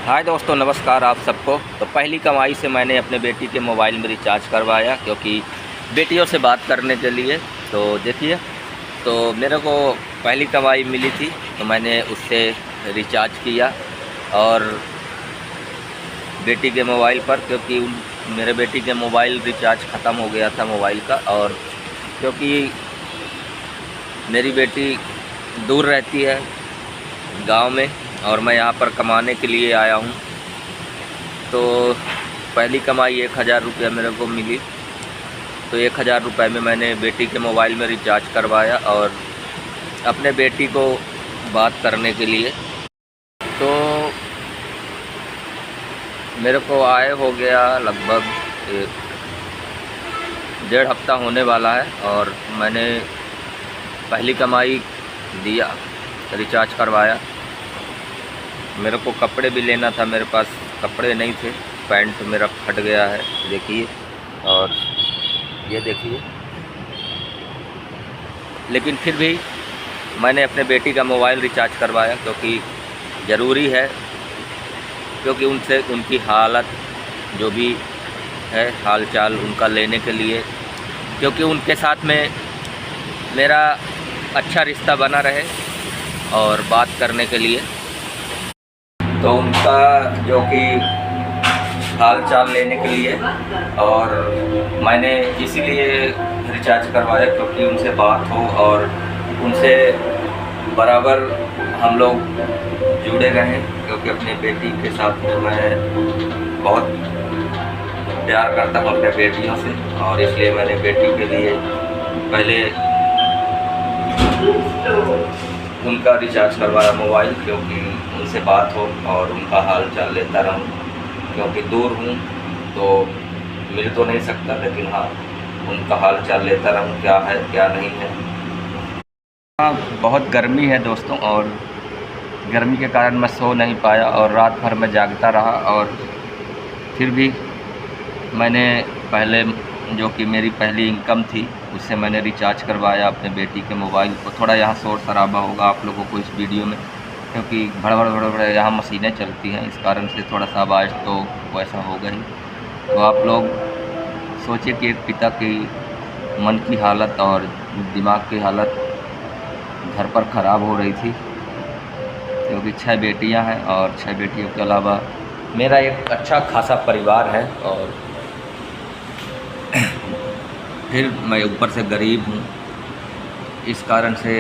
हाय दोस्तों, नमस्कार आप सबको। तो पहली कमाई से मैंने अपने बेटी के मोबाइल में रिचार्ज करवाया, क्योंकि बेटियों से बात करने के लिए। तो देखिए, तो मेरे को पहली कमाई मिली थी तो मैंने उससे रिचार्ज किया और बेटी के मोबाइल पर, क्योंकि मेरे बेटी के मोबाइल रिचार्ज ख़त्म हो गया था मोबाइल का। और क्योंकि मेरी बेटी दूर रहती है गांव में और मैं यहाँ पर कमाने के लिए आया हूँ, तो पहली कमाई 1000 रुपया मेरे को मिली। तो 1000 रुपये में मैंने बेटी के मोबाइल में रिचार्ज करवाया और अपने बेटी को बात करने के लिए। तो मेरे को आए हो गया लगभग 1.5 हफ्ता होने वाला है और मैंने पहली कमाई दिया, रिचार्ज करवाया। मेरे को कपड़े भी लेना था, मेरे पास कपड़े नहीं थे, पैंट मेरा फट गया है देखिए, और ये देखिए। लेकिन फिर भी मैंने अपने बेटी का मोबाइल रिचार्ज करवाया, क्योंकि ज़रूरी है, क्योंकि उनसे उनकी हालत जो भी है, हाल चाल उनका लेने के लिए, क्योंकि उनके साथ में मेरा अच्छा रिश्ता बना रहे और बात करने के लिए। तो उनका जो कि हाल चाल लेने के लिए, और मैंने इसीलिए रिचार्ज करवाया क्योंकि उनसे बात हो और उनसे बराबर हम लोग जुड़े रहें, क्योंकि अपनी बेटी के साथ में मैं बहुत प्यार करता हूँ अपने बेटियों से, और इसलिए मैंने बेटी के लिए पहले उनका रिचार्ज करवाया मोबाइल, क्योंकि उनसे बात हो और उनका हाल चाल लेता रहूं। क्योंकि दूर हूं तो मिल तो नहीं सकता, लेकिन हाँ, उनका हाल चाल लेता रहूं, क्या है क्या नहीं है। हाँ, बहुत गर्मी है दोस्तों, और गर्मी के कारण मैं सो नहीं पाया और रात भर मैं जागता रहा। और फिर भी मैंने पहले जो कि मेरी पहली इनकम थी उससे मैंने रिचार्ज करवाया अपने बेटी के मोबाइल को। थोड़ा यहाँ शोर शराबा होगा आप लोगों को इस वीडियो में, क्योंकि भड़ यहाँ मशीनें चलती हैं, इस कारण से थोड़ा सा आवाज़ तो वैसा होगा ही। तो आप लोग सोचिए कि एक पिता की मन की हालत और दिमाग की हालत घर पर ख़राब हो रही थी, क्योंकि 6 बेटियां हैं और 6 बेटियों के अलावा मेरा एक अच्छा खासा परिवार है। और फिर मैं ऊपर से गरीब हूँ, इस कारण से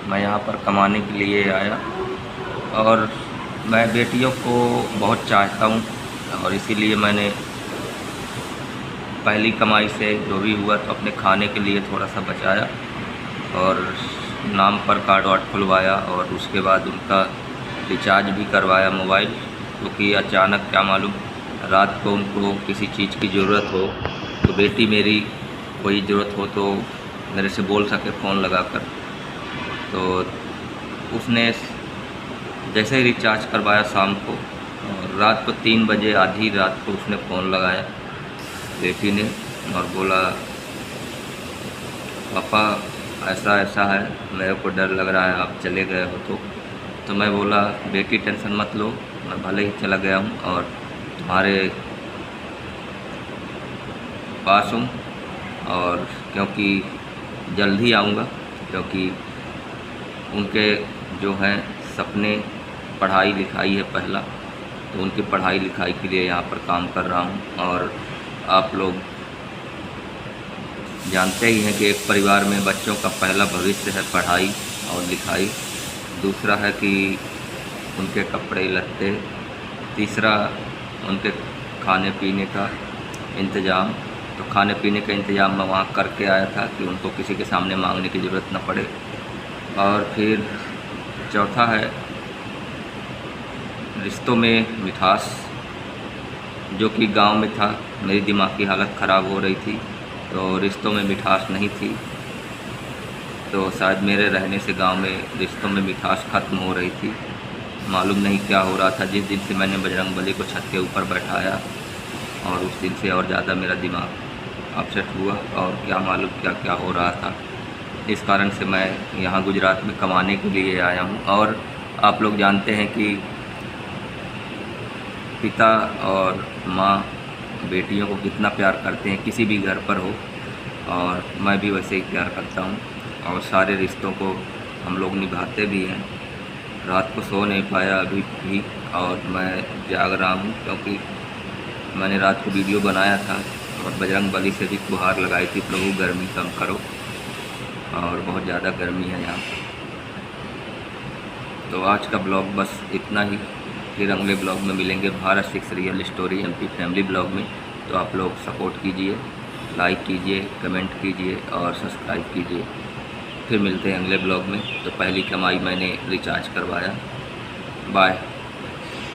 मैं यहाँ पर कमाने के लिए आया। और मैं बेटियों को बहुत चाहता हूँ, और इसीलिए मैंने पहली कमाई से जो भी हुआ तो अपने खाने के लिए थोड़ा सा बचाया और नाम पर कार्ड वार्ड खुलवाया, और उसके बाद उनका रिचार्ज भी करवाया मोबाइल। क्योंकि अचानक क्या मालूम रात को उनको किसी चीज़ की ज़रूरत हो, तो बेटी मेरी कोई ज़रूरत हो तो मेरे से बोल सके फ़ोन लगाकर। तो उसने जैसे ही रिचार्ज करवाया शाम को, और रात को 3 बजे आधी रात को उसने फ़ोन लगाया बेटी ने, और बोला पापा ऐसा ऐसा है, मेरे को डर लग रहा है, आप चले गए हो। तो मैं बोला बेटी टेंशन मत लो, मैं भले ही चला गया हूँ और तुम्हारे पास हूँ, और क्योंकि जल्द ही आऊँगा, क्योंकि उनके जो हैं सपने पढ़ाई लिखाई है पहला, तो उनकी पढ़ाई लिखाई के लिए यहाँ पर काम कर रहा हूँ। और आप लोग जानते ही हैं कि एक परिवार में बच्चों का पहला भविष्य है पढ़ाई और लिखाई, दूसरा है कि उनके कपड़े लत्ते, तीसरा उनके खाने पीने का इंतज़ाम। तो खाने पीने का इंतज़ाम मैं वहाँ करके आया था कि उनको किसी के सामने मांगने की ज़रूरत न पड़े। और फिर चौथा है रिश्तों में मिठास, जो कि गांव में था, मेरी दिमाग की हालत ख़राब हो रही थी तो रिश्तों में मिठास नहीं थी। तो शायद मेरे रहने से गांव में रिश्तों में मिठास ख़त्म हो रही थी, मालूम नहीं क्या हो रहा था। जिस दिन से मैंने बजरंगबली को छत के ऊपर बैठाया, और उस दिन से और ज़्यादा मेरा दिमाग अपसेट हुआ, और क्या मालूम क्या क्या हो रहा था। इस कारण से मैं यहाँ गुजरात में कमाने के लिए आया हूँ। और आप लोग जानते हैं कि पिता और माँ बेटियों को कितना प्यार करते हैं किसी भी घर पर हो, और मैं भी वैसे ही प्यार करता हूँ और सारे रिश्तों को हम लोग निभाते भी हैं। रात को सो नहीं पाया अभी भी और मैं जाग रहा हूँ, क्योंकि मैंने रात को वीडियो बनाया था और बजरंग बली से भी गुहार लगाई थी, प्रभु गर्मी कम करो, और बहुत ज़्यादा गर्मी है यहाँ। तो आज का ब्लॉग बस इतना ही, फिर अगले ब्लॉग में मिलेंगे Bharat 6 real story MP family blog में। तो आप लोग सपोर्ट कीजिए, लाइक कीजिए, कमेंट कीजिए और सब्सक्राइब कीजिए। फिर मिलते हैं अगले ब्लॉग में। तो पहली कमाई मैंने रिचार्ज करवाया। बाय।